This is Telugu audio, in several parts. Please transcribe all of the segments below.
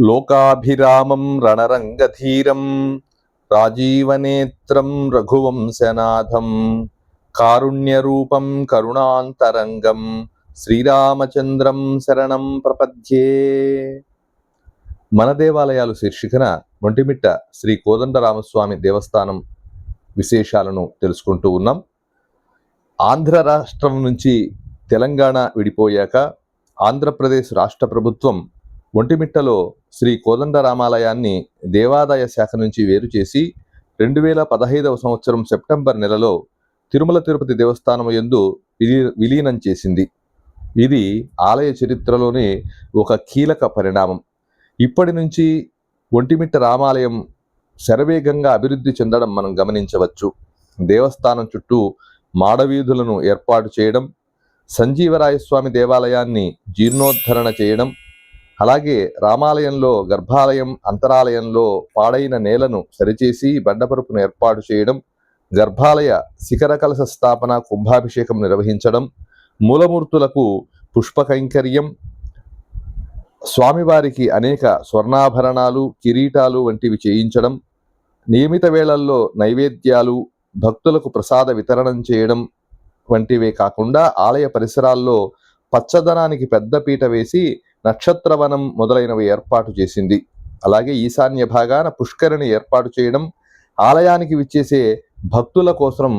లోకాభిరామం రణరంగధీరం రాజీవనేత్రం రఘువంశనాథం కారుణ్యరూపం కరుణాంతరంగం శ్రీరామచంద్రం శరణం ప్రపద్యే. మన దేవాలయాలు శీర్షికన ఒంటిమిట్ట శ్రీ కోదండరామస్వామి దేవస్థానం విశేషాలను తెలుసుకుంటూ ఉన్నాం. ఆంధ్ర రాష్ట్రం నుంచి తెలంగాణ విడిపోయాక ఆంధ్రప్రదేశ్ రాష్ట్ర ప్రభుత్వం ఒంటిమిట్టలో శ్రీ కోదండరామాలయాన్ని దేవాదాయ శాఖ నుంచి వేరు చేసి 2015వ సంవత్సరం సెప్టెంబర్ నెలలో తిరుమల తిరుపతి దేవస్థానం యందు విలీనం చేసింది. ఇది ఆలయ చరిత్రలోనే ఒక కీలక పరిణామం. ఇప్పటి నుంచి ఒంటిమిట్ట రామాలయం శరవేగంగా అభివృద్ధి చెందడం మనం గమనించవచ్చు. దేవస్థానం చుట్టూ మాడవీధులను ఏర్పాటు చేయడం, సంజీవరాయస్వామి దేవాలయాన్ని జీర్ణోద్ధరణ చేయడం, అలాగే రామాలయంలో గర్భాలయం అంతరాలయంలో పాడైన నేలను సరిచేసి బండపరుపును ఏర్పాటు చేయడం, గర్భాలయ శిఖర కలశ స్థాపన కుంభాభిషేకం నిర్వహించడం, మూలమూర్తులకు పుష్పకైంకర్యం, స్వామివారికి అనేక స్వర్ణాభరణాలు కిరీటాలు వంటివి చేయించడం, నియమిత వేళల్లో నైవేద్యాలు భక్తులకు ప్రసాద వితరణం చేయడం వంటివే కాకుండా ఆలయ పరిసరాల్లో పచ్చదనానికి పెద్దపీట వేసి నక్షత్రవనం మొదలైనవి ఏర్పాటు చేసింది. అలాగే ఈశాన్య భాగాన పుష్కరిణి ఏర్పాటు చేయడం, ఆలయానికి విచ్చేసే భక్తుల కోసం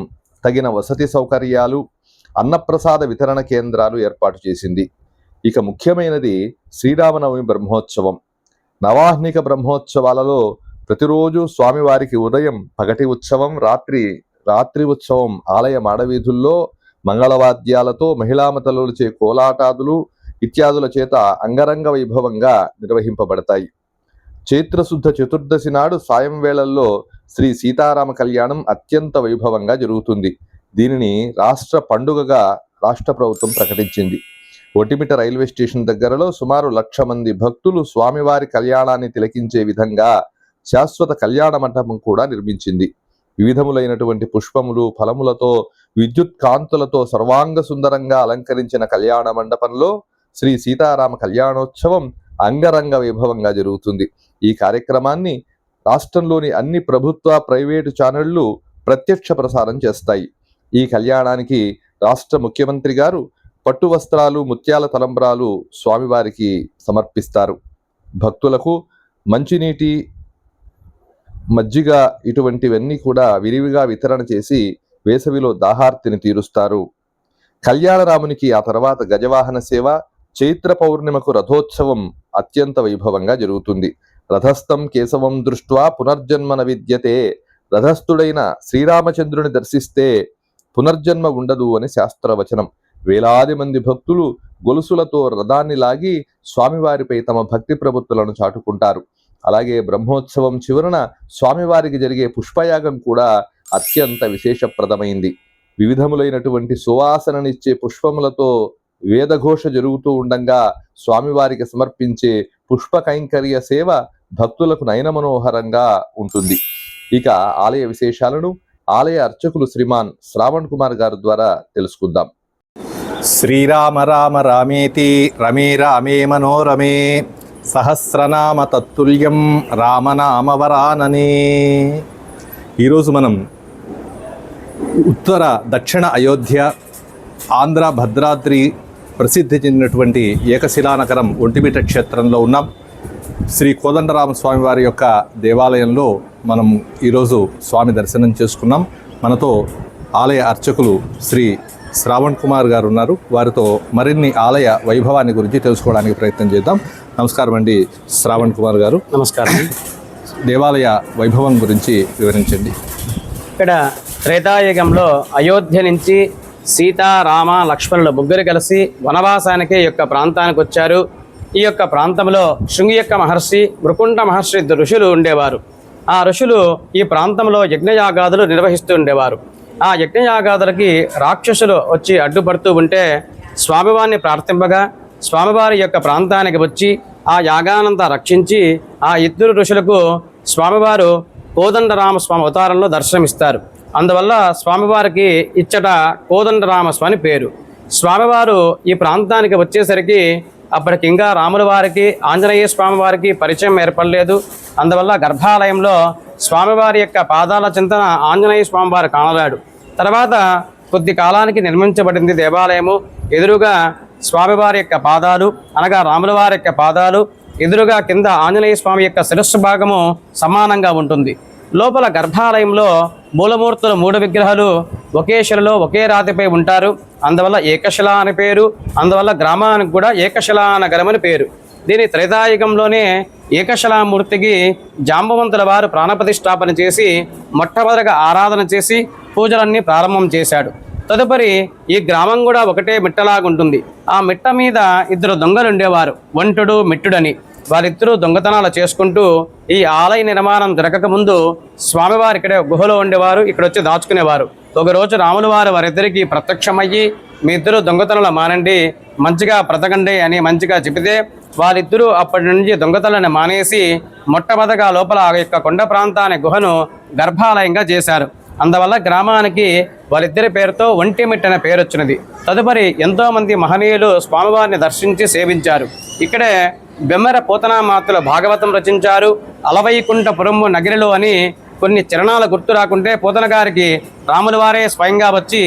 తగిన వసతి సౌకర్యాలు, అన్నప్రసాద వితరణ కేంద్రాలు ఏర్పాటు చేసింది. ఇక ముఖ్యమైనది శ్రీరామనవమి బ్రహ్మోత్సవం. నవాహ్నిక బ్రహ్మోత్సవాలలో ప్రతిరోజు స్వామివారికి ఉదయం పగటి ఉత్సవం, రాత్రి ఉత్సవం ఆలయ మాడవీధుల్లో మంగళవాద్యాలతో మహిళామతలుచే కోలాటాదులు ఇత్యాదుల చేత అంగరంగ వైభవంగా నిర్వహింపబడతాయి. చైత్రశుద్ధ చతుర్దశి నాడు సాయం వేళల్లో శ్రీ సీతారామ కళ్యాణం అత్యంత వైభవంగా జరుగుతుంది. దీనిని రాష్ట్ర పండుగగా రాష్ట్ర ప్రభుత్వం ప్రకటించింది. ఒంటిమిట్ట రైల్వే స్టేషన్ దగ్గరలో సుమారు 1,00,000 మంది భక్తులు స్వామివారి కళ్యాణాన్ని తిలకించే విధంగా శాశ్వత కళ్యాణ మంటపం కూడా నిర్మించింది. వివిధములైనటువంటి పుష్పములు ఫలములతో విద్యుత్ కాంతులతో సర్వాంగ సుందరంగా అలంకరించిన కళ్యాణ మండపంలో శ్రీ సీతారామ కళ్యాణోత్సవం అంగరంగ వైభవంగా జరుగుతుంది. ఈ కార్యక్రమాన్ని రాష్ట్రంలోని అన్ని ప్రభుత్వ ప్రైవేటు ఛానళ్లు ప్రత్యక్ష ప్రసారం చేస్తాయి. ఈ కళ్యాణానికి రాష్ట్ర ముఖ్యమంత్రి గారు పట్టు వస్త్రాలు ముత్యాల తలంబ్రాలు స్వామివారికి సమర్పిస్తారు. భక్తులకు మంచినీటి మజ్జిగ ఇటువంటివన్నీ కూడా విరివిగా వితరణ చేసి వేసవిలో దాహార్తిని తీరుస్తారు. కళ్యాణరామునికి ఆ తర్వాత గజవాహన సేవ, చైత్ర పౌర్ణిమకు రథోత్సవం అత్యంత వైభవంగా జరుగుతుంది. రథస్థం కేశవం దృష్ట్వా పునర్జన్మ న విద్యతే. రథస్థుడైన శ్రీరామచంద్రుని దర్శిస్తే పునర్జన్మ ఉండదు అని శాస్త్రవచనం. వేలాది మంది భక్తులు గొలుసులతో రథాన్ని లాగి స్వామివారిపై తమ భక్తి ప్రబుత్తులను చాటుకుంటారు. అలాగే బ్రహ్మోత్సవం చివరన స్వామివారికి జరిగే పుష్పయాగం కూడా అత్యంత విశేషప్రదమైంది. వివిధములైనటువంటి సువాసననిచ్చే పుష్పములతో వేదఘోష జరుగుతూ ఉండంగా స్వామివారికి సమర్పించే పుష్ప కైంకర్య సేవ భక్తులకు నయనమనోహరంగా ఉంటుంది. ఇక ఆలయ విశేషాలను ఆలయ అర్చకులు శ్రీమాన్ శ్రావణ్ కుమార్ గారి ద్వారా తెలుసుకుందాం. శ్రీరామ రామ రామేతి రమే రామే మనోరమే సహస్రనామ తత్తుల్యం రామనామవరాననే. ఈరోజు మనం ఉత్తర దక్షిణ అయోధ్య ఆంధ్ర భద్రాద్రి ప్రసిద్ధి చెందినటువంటి ఏకశిలానగరం ఒంటిమిట్ట క్షేత్రంలో ఉన్నాం. శ్రీ కోదండరామస్వామి వారి యొక్క దేవాలయంలో మనం ఈరోజు స్వామి దర్శనం చేసుకున్నాం. మనతో ఆలయ అర్చకులు శ్రీ శ్రావణ్ కుమార్ గారు ఉన్నారు. వారితో మరిన్ని ఆలయ వైభవాన్ని గురించి తెలుసుకోవడానికి ప్రయత్నం చేద్దాం. నమస్కారం అండి శ్రావణ్ కుమార్ గారు. నమస్కారం. దేవాలయ వైభవం గురించి వివరించండి. ఇక్కడ త్రేతాయుగంలో అయోధ్య నుంచి సీత రామ లక్ష్మణులు ముగ్గురు కలిసి వనవాసానికి ఈ యొక్క ప్రాంతానికి వచ్చారు. ఈ యొక్క ప్రాంతంలో శృంగియక్క మహర్షి, మృకుండ మహర్షి ఇద్దరు ఋషులు ఉండేవారు. ఆ ఋషులు ఈ ప్రాంతంలో యజ్ఞయాగాదులు నిర్వహిస్తూ ఉండేవారు. ఆ యజ్ఞయాగాదులకి రాక్షసులు వచ్చి అడ్డుపడుతూ ఉంటే స్వామివారిని ప్రార్థింపగా స్వామివారి యొక్క ప్రాంతానికి వచ్చి ఆ యాగానంతా రక్షించి ఆ ఇద్దరు ఋషులకు స్వామివారు కోదండరామస్వామి అవతారంలో దర్శనమిస్తారు. అందువల్ల స్వామివారికి ఇచ్చట కోదండరామస్వామి పేరు. స్వామివారు ఈ ప్రాంతానికి వచ్చేసరికి అప్పటికి ఇంకా రాముల వారికి ఆంజనేయ స్వామి వారికి పరిచయం ఏర్పడలేదు. అందువల్ల గర్భాలయంలో స్వామివారి యొక్క పాదాల చింతన ఆంజనేయ స్వామివారు కానలాడు. తర్వాత కొద్ది కాలానికి నిర్మించబడింది దేవాలయము. ఎదురుగా స్వామివారి యొక్క పాదాలు అనగా రాముల వారి యొక్క పాదాలు, ఎదురుగా కింద ఆంజనేయ స్వామి యొక్క శిరస్సు భాగము సమానంగా ఉంటుంది. లోపల గర్భాలయంలో మూలమూర్తుల 3 విగ్రహాలు ఒకే శిలలో ఒకే రాతిపై ఉంటారు. అందువల్ల ఏకశిల అని పేరు. అందువల్ల గ్రామానికి కూడా ఏకశిలా నగరం అని పేరు. దీని త్రేతాయుగంలోనే ఏకశిలామూర్తికి జాంబవంతుల వారు ప్రాణప్రతిష్ఠాపన చేసి మొట్టమొదటిగా ఆరాధన చేసి పూజలన్నీ ప్రారంభం చేశాడు. తదుపరి ఈ గ్రామం కూడా ఒకటే మిట్టలాగుంటుంది. ఆ మిట్ట మీద 2 దొంగలు ఉండేవారు, వంటుడు మిట్టుడని. వారిద్దరూ దొంగతనాలు చేసుకుంటూ ఈ ఆలయ నిర్మాణం జరగక ముందు స్వామివారు ఇక్కడే గుహలో ఉండేవారు, ఇక్కడ వచ్చి దాచుకునేవారు. ఒకరోజు రాముల వారు వారిద్దరికీ ప్రత్యక్షమయ్యి మీ ఇద్దరు దొంగతనాలు మానండి, మంచిగా బ్రతకండి అని మంచిగా చెబితే వారిద్దరూ అప్పటి నుంచి దొంగతనాలను మానేసి మొట్టమొదటిగా లోపల ఆ యొక్క కొండ ప్రాంతాన్ని గుహను గర్భాలయంగా చేశారు. అందువల్ల గ్రామానికి వారిద్దరి పేరుతో ఒంటిమిట్ట అనే పేరు వచ్చినది. తదుపరి ఎంతోమంది మహనీయులు స్వామివారిని దర్శించి సేవించారు. ఇక్కడే బెమ్మెర పోతనామాతలు భాగవతం రచించారు. అలవైకుంఠపురము నగిరిలో అని కొన్ని చరణాల గుర్తు రాకుంటే పోతన గారికి రాముల వారే స్వయంగా వచ్చి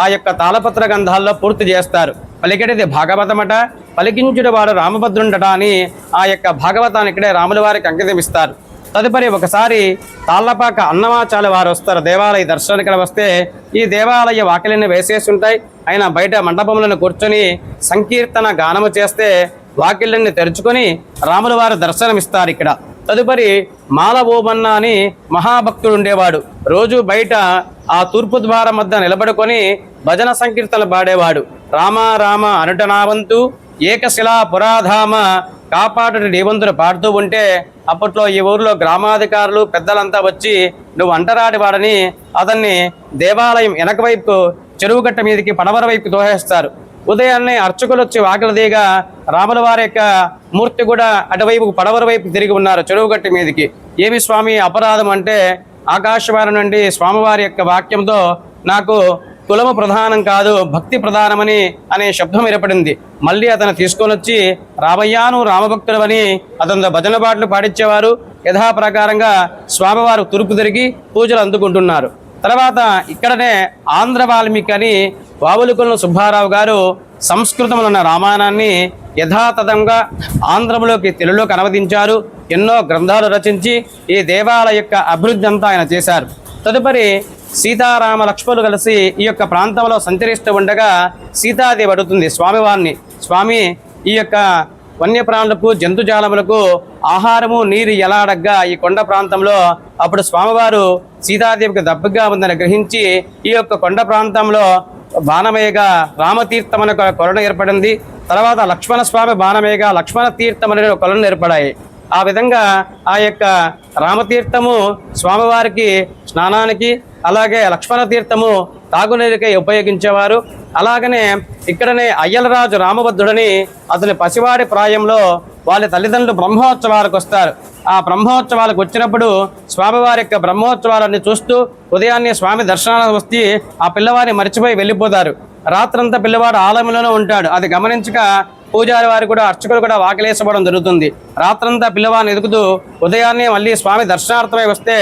ఆ యొక్క తాళపత్ర గ్రంథాల్లో పూర్తి చేస్తారు. పలికెడిది భాగవతమట, పలికించుడు వాడు రామభద్రుండట అని ఆ యొక్క భాగవతాన్ని ఇక్కడే రాముల వారికి అంకితం ఇస్తారు. తదుపరి ఒకసారి తాళ్లపాక అన్నమాచార్య వారు వస్తారు దేవాలయ దర్శనానికి వస్తే. ఈ దేవాలయ వాకిలిని వేసేసి ఉంటాయి. ఆయన బయట మండపంలో కూర్చొని సంకీర్తన గానము చేస్తే వాకిళ్ళని తెరుచుకొని రాముల వారు దర్శనమిస్తారు ఇక్కడ. తదుపరి మాల ఓబన్న అని మహాభక్తుడు ఉండేవాడు. రోజు బయట ఆ తూర్పు ద్వారం వద్ద నిలబడుకొని భజన సంకీర్తనలు పాడేవాడు. రామ రామ అనుటనావంతు ఏకశిలా పురాధామ కాపాడు నీవంతులు పాడుతూ ఉంటే అప్పట్లో ఈ ఊరిలో గ్రామాధికారులు పెద్దలంతా వచ్చి నువ్వు అంటరాడివాడని అతన్ని దేవాలయం వెనక వైపు చెరువు గట్ట మీదకి పడమర వైపు తోహేస్తారు. ఉదయాన్నే అర్చకులు వచ్చి వాకిలి దిగా రాముల వారి యొక్క మూర్తి కూడా అటువైపు పడమర వైపు తిరిగి ఉన్నారు చెరువు గట్ట మీదకి. ఏమి స్వామి అపరాధం అంటే ఆకాశవాణి నుండి స్వామివారి యొక్క వాక్యంతో నాకు కులము ప్రధానం కాదు భక్తి ప్రధానమని అనే శబ్దం ఏర్పడింది. మళ్ళీ అతను తీసుకొని వచ్చి రామయ్యాను రామభక్తుడు అని అతను భజన పాటలు పాడించేవారు. యథాప్రకారంగా స్వామివారు తూర్పు తిరిగి పూజలు అందుకుంటున్నారు. తర్వాత ఇక్కడనే ఆంధ్ర వాల్మీకి అని వావులకొలను సుబ్బారావు గారు సంస్కృతంలో ఉన్న రామాయణాన్ని యథాతథంగా ఆంధ్రంలోకి తెలుగులోకి అనువదించారు. ఎన్నో గ్రంథాలు రచించి ఈ దేవాలయ యొక్క అభివృద్ధి అంతా ఆయన చేశారు. తదుపరి సీతారామ లక్ష్మణులు కలిసి ఈ యొక్క ప్రాంతంలో సంచరిస్తూ ఉండగా సీతాదేవి అడుగుతుంది స్వామివారిని, స్వామి ఈ యొక్క వన్యప్రాణులకు జంతుజాలములకు ఆహారము నీరు ఎలా అడగ్గా ఈ కొండ ప్రాంతంలో. అప్పుడు స్వామివారు సీతాదేవికి దబ్బగా ఉందని గ్రహించి ఈ యొక్క కొండ ప్రాంతంలో బాణమేగా రామతీర్థం అనే కొలను ఏర్పడింది. తర్వాత లక్ష్మణ స్వామి బాణమేగా లక్ష్మణ తీర్థం అనే కొలను ఏర్పడాయి. ఆ విధంగా ఆ యొక్క రామతీర్థము స్వామివారికి స్నానానికి, అలాగే లక్ష్మణ తీర్థము తాగునీరుకై ఉపయోగించేవారు. అలాగనే ఇక్కడనే అయ్యలరాజు రామభద్రుడని అతని పసివాడి ప్రాయంలో వాళ్ళ తల్లిదండ్రులు బ్రహ్మోత్సవాలకు వస్తారు. ఆ బ్రహ్మోత్సవాలకు వచ్చినప్పుడు స్వామివారి యొక్క బ్రహ్మోత్సవాలన్నీ చూస్తూ ఉదయాన్నే స్వామి దర్శనానికి వస్తే ఆ పిల్లవాడిని మర్చిపోయి వెళ్ళిపోతారు. రాత్రంతా పిల్లవాడు ఆలయంలోనే ఉంటాడు. అది గమనించక పూజారి వారు కూడా అర్చకులు కూడా వాకిలేసపడం జరుగుతుంది. రాత్రంతా పిల్లవాడిని ఎదుగుతూ ఉదయాన్నే మళ్ళీ స్వామి దర్శనార్థమై వస్తే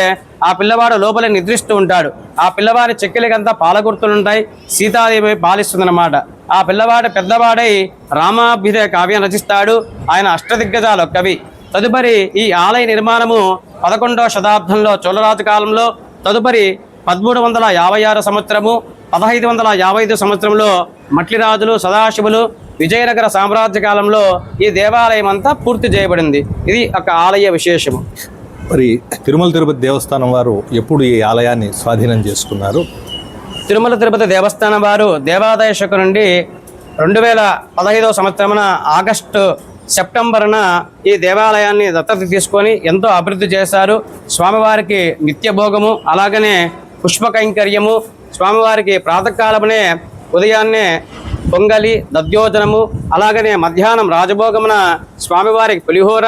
ఆ పిల్లవాడు లోపలే నిద్రిస్తూ ఉంటాడు. ఆ పిల్లవాడి చెక్కిలికంతా పాలగుర్తులుంటాయి. సీతాదేవి పాలిస్తుందన్నమాట. ఆ పిల్లవాడు పెద్దవాడై రామాభ్యుదయ కావ్యం రచిస్తాడు. ఆయన అష్టదిగ్గజాలు కవి. తదుపరి ఈ ఆలయ నిర్మాణము 11వ శతాబ్దంలో చోళరాజు కాలంలో, తదుపరి 1356 సంవత్సరము, 1555 సంవత్సరంలో మట్లిరాజులు సదాశివులు విజయనగర సామ్రాజ్య కాలంలో ఈ దేవాలయం అంతా పూర్తి చేయబడింది. ఇది ఒక ఆలయ విశేషము. మరి తిరుమల తిరుపతి దేవస్థానం వారు ఎప్పుడు ఈ ఆలయాన్ని స్వాధీనం చేసుకున్నారు? తిరుమల తిరుపతి దేవస్థానం వారు దేవాదాయ శాఖ నుండి 2015 సంవత్సరమున ఆగస్టు సెప్టెంబర్న ఈ దేవాలయాన్ని దత్తత తీసుకొని ఎంతో అభివృద్ధి చేశారు. స్వామివారికి నిత్యభోగము, అలాగనే పుష్ప కైంకర్యము, స్వామివారికి ప్రాతకాలమునే ఉదయాన్నే పొంగలి దద్యోజనము, అలాగనే మధ్యాహ్నం రాజభోగమున స్వామివారికి పులిహోర,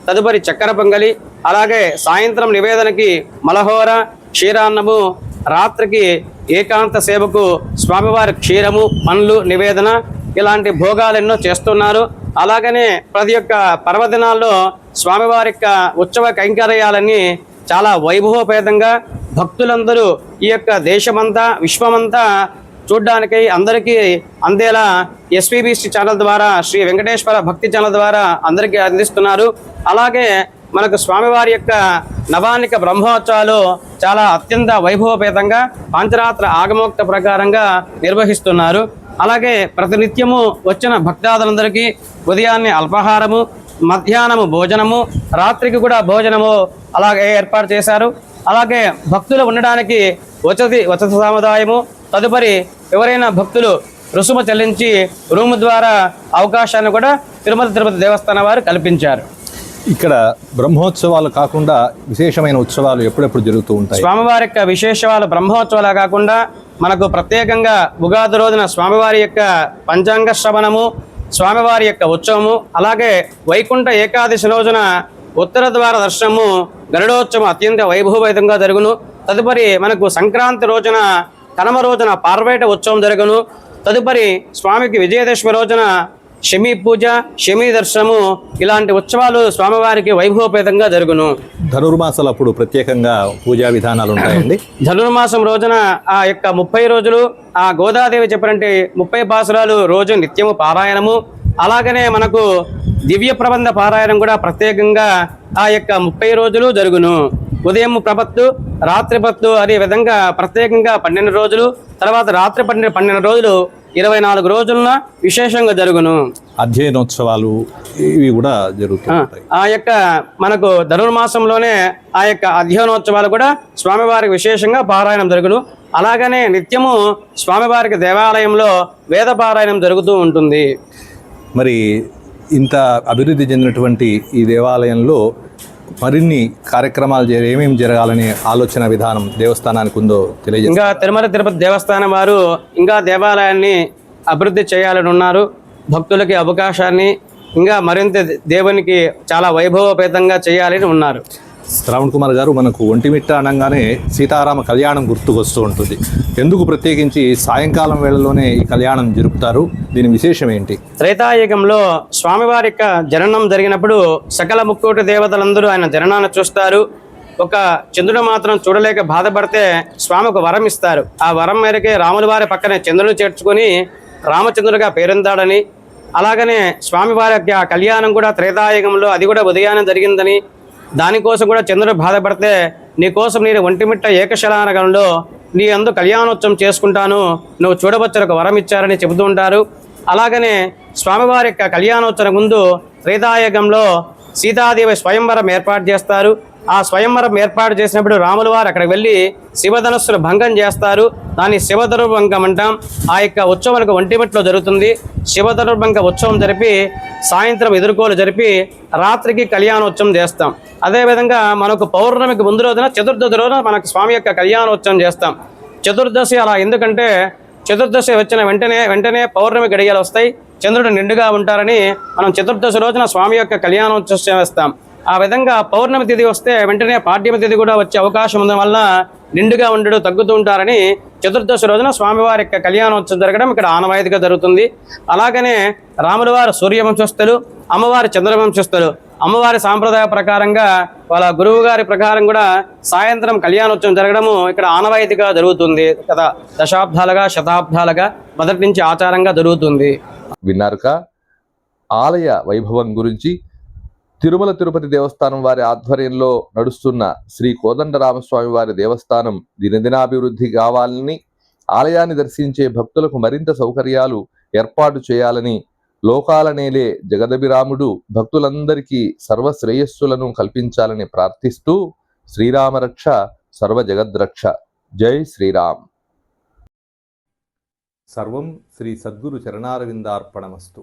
తదుపరి చక్కెర పొంగలి, అలాగే సాయంత్రం నివేదనకి మలహోర, క్షీరాన్నము, రాత్రికి ఏకాంత సేవకు స్వామివారి క్షీరము, పండ్లు నివేదన, ఇలాంటి భోగాలు ఎన్నో చేస్తున్నారు. అలాగనే ప్రతి ఒక్క పర్వదినాల్లో స్వామివారి యొక్క ఉత్సవ కైంకర్యాలన్నీ చాలా వైభవపేతంగా భక్తులందరూ ఈ యొక్క దేశమంతా విశ్వమంతా చూడ్డానికి అందరికీ అందేలా ఎస్వీబీసీ ఛానల్ ద్వారా, శ్రీ వెంకటేశ్వర భక్తి ఛానల్ ద్వారా అందరికీ అందిస్తున్నారు. అలాగే మనకు స్వామివారి యొక్క నవానిక బ్రహ్మోత్సవాలు చాలా అత్యంత వైభవపేతంగా పాంచరాత్ర ఆగమోక్త ప్రకారంగా నిర్వహిస్తున్నారు. అలాగే ప్రతినిత్యము వచ్చిన భక్తాదులందరికీ ఉదయాన్నే అల్పాహారము, మధ్యాహ్నము భోజనము, రాత్రికి కూడా భోజనము అలాగే ఏర్పాటు చేశారు. అలాగే భక్తులు ఉండడానికి వసతి సముదాయము, తదుపరి ఎవరైనా భక్తులు రుసుము చెల్లించి రూము ద్వారా అవకాశాన్ని కూడా తిరుపతి దేవస్థానం వారు కల్పించారు. ఇక్కడ బ్రహ్మోత్సవాలు కాకుండా విశేషమైన ఉత్సవాలు ఎప్పుడెప్పుడు జరుగుతూ ఉంటాయి? స్వామివారి యొక్క విశేషాలు బ్రహ్మోత్సవాలు కాకుండా మనకు ప్రత్యేకంగా ఉగాది రోజున స్వామివారి యొక్క పంచాంగ శ్రవణము, స్వామివారి యొక్క ఉత్సవము, అలాగే వైకుంఠ ఏకాదశి రోజున ఉత్తర ద్వార దర్శనము, గరుడోత్సవం అత్యంత వైభవపేతంగా జరుగును. తదుపరి మనకు సంక్రాంతి రోజున కనమ రోజున పార్వేట ఉత్సవం జరుగును. తదుపరి స్వామికి విజయదశమి రోజున శమీ పూజ, శమీ దర్శనము, ఇలాంటి ఉత్సవాలు స్వామివారికి వైభవపేతంగా జరుగును. ధనుర్మాసాలు అప్పుడు ప్రత్యేకంగా పూజా విధానాలు ఉంటాయండి. ధనుర్మాసం రోజున ఆ యొక్క 30 రోజులు ఆ గోదాదేవి చెప్పినట్టు 30 పాసురాలు రోజు నిత్యము పారాయణము, అలాగనే మనకు దివ్య ప్రబంధ పారాయణం కూడా ప్రత్యేకంగా ఆ యొక్క 30 రోజులు జరుగును. ఉదయం ప్రపత్తు, రాత్రి పత్తు అదే విధంగా ప్రత్యేకంగా 12 రోజులు, తర్వాత రాత్రి 12 రోజులు 24 రోజులన విశేషంగా జరుగును. అధ్యయనోత్సవాలు ఇవి కూడా జరుగుతాయి. ఆ యొక్క మనకు ధనుర్మాసంలోనే ఆ యొక్క అధ్యయనోత్సవాలు కూడా స్వామివారికి విశేషంగా పారాయణం జరుగును. అలాగనే నిత్యము స్వామివారికి దేవాలయంలో వేద పారాయణం జరుగుతూ ఉంటుంది. మరి ఇంత అభివృద్ధి చెందినటువంటి ఈ దేవాలయంలో మరిన్ని కార్యక్రమాలు ఏమేమి జరగాలనే ఆలోచన విధానం దేవస్థానానికి ఉందో తెలియజేస్తారు. ఇంకా తిరుపతి దేవస్థానం వారు ఇంకా దేవాలయాన్ని అభివృద్ధి చేయాలని ఉన్నారు. భక్తులకి అవకాశాన్ని ఇంకా మరింత దేవునికి చాలా వైభవపేతంగా చేయాలని ఉన్నారు. శ్రావణ్ కుమార్ గారు, మనకు ఒంటిమిట్ట అనగానే సీతారామ కళ్యాణం గుర్తుకొస్తూ ఉంటుంది. ఎందుకు ప్రత్యేకించి సాయంకాలం వేళలోనే ఈ కళ్యాణం జరుపుతారు? దీని విశేషం ఏంటి? త్రేతాయుగంలో స్వామివారి యొక్క జననం జరిగినప్పుడు సకల ముక్కోటి దేవతలందరూ ఆయన జననాన్ని చూస్తారు. ఒక చంద్రుడు మాత్రం చూడలేక బాధపడితే స్వామి ఒక వరం ఇస్తారు. ఆ వరం మేరకే రాముల వారి పక్కనే చంద్రుడు చేర్చుకొని రామచంద్రుడిగా పేరొందాడని, అలాగనే స్వామివారి యొక్క కళ్యాణం కూడా త్రేతాయుగంలో అది కూడా ఉదయాన్నే జరిగిందని, దానికోసం కూడా చంద్రుడు బాధపడితే నీకోసం నేను ఒంటిమిట్ట ఏకశిలానగరంలో నీ అందు కళ్యాణోత్సవం చేసుకుంటాను, నువ్వు చూడవచ్చని ఒక వరం ఇచ్చారని చెబుతూ ఉంటారు. అలాగనే స్వామివారి యొక్క కళ్యాణోత్సవం ముందు త్రేతాయుగంలో సీతాదేవి స్వయంవరం ఏర్పాటు చేస్తారు. ఆ స్వయంవరం ఏర్పాటు చేసినప్పుడు రాముల వారు అక్కడికి వెళ్ళి శివధనుస్సును భంగం చేస్తారు. దాన్ని శివధనుర్భంగం అంటాం. ఆ యొక్క ఉత్సవాలకు ఒంటిమిట్లో జరుగుతుంది. శివధనుర్భంగ ఉత్సవం జరిపి సాయంత్రం ఎదుర్కోలు జరిపి రాత్రికి కళ్యాణోత్సవం చేస్తాం. అదేవిధంగా మనకు పౌర్ణమికి ముందు రోజున చతుర్దశి రోజున మనకు స్వామి యొక్క కళ్యాణోత్సవం చేస్తాం. చతుర్దశి అలా ఎందుకంటే చతుర్దశి వచ్చిన వెంటనే పౌర్ణమి గడియలు వస్తాయి, చంద్రుడు నిండుగా ఉంటారని మనం చతుర్దశి రోజున స్వామి యొక్క కళ్యాణోత్సవం చేస్తాం. ఆ విధంగా పౌర్ణమి తిథి వస్తే వెంటనే పాడ్యమి తిథి కూడా వచ్చే అవకాశం ఉండడం వల్ల నిండుగా ఉండడం తగ్గుతూ ఉంటారని చతుర్దశి రోజున స్వామివారి యొక్క కళ్యాణోత్సవం జరగడం ఇక్కడ ఆనవాయితీగా జరుగుతుంది. అలాగనే రాముల వారు సూర్యవంశస్థులు, అమ్మవారి చంద్రవంశస్థులు. అమ్మవారి సాంప్రదాయ ప్రకారంగా వాళ్ళ గురువు గారి ప్రకారం కూడా సాయంత్రం కళ్యాణోత్సవం జరగడము ఇక్కడ ఆనవాయితీగా జరుగుతుంది కదా. దశాబ్దాలుగా శతాబ్దాలుగా మొదటి నుంచి ఆచారంగా జరుగుతుంది. విన్నారుగా ఆలయ వైభవం గురించి. తిరుపతి దేవస్థానం వారి ఆధ్వర్యంలో నడుస్తున్న శ్రీ కోదండరామస్వామి వారి దేవస్థానం దినదినాభివృద్ధి కావాలని, ఆలయాన్ని దర్శించే భక్తులకు మరింత సౌకర్యాలు ఏర్పాటు చేయాలని, లోకాలనేలే జగదభిరాముడు భక్తులందరికీ సర్వశ్రేయస్సులను కల్పించాలని ప్రార్థిస్తూ శ్రీరామరక్ష సర్వజగద్రక్ష. జై శ్రీరామ్. సర్వం శ్రీ సద్గురు చరణారవిందార్పణమస్తు.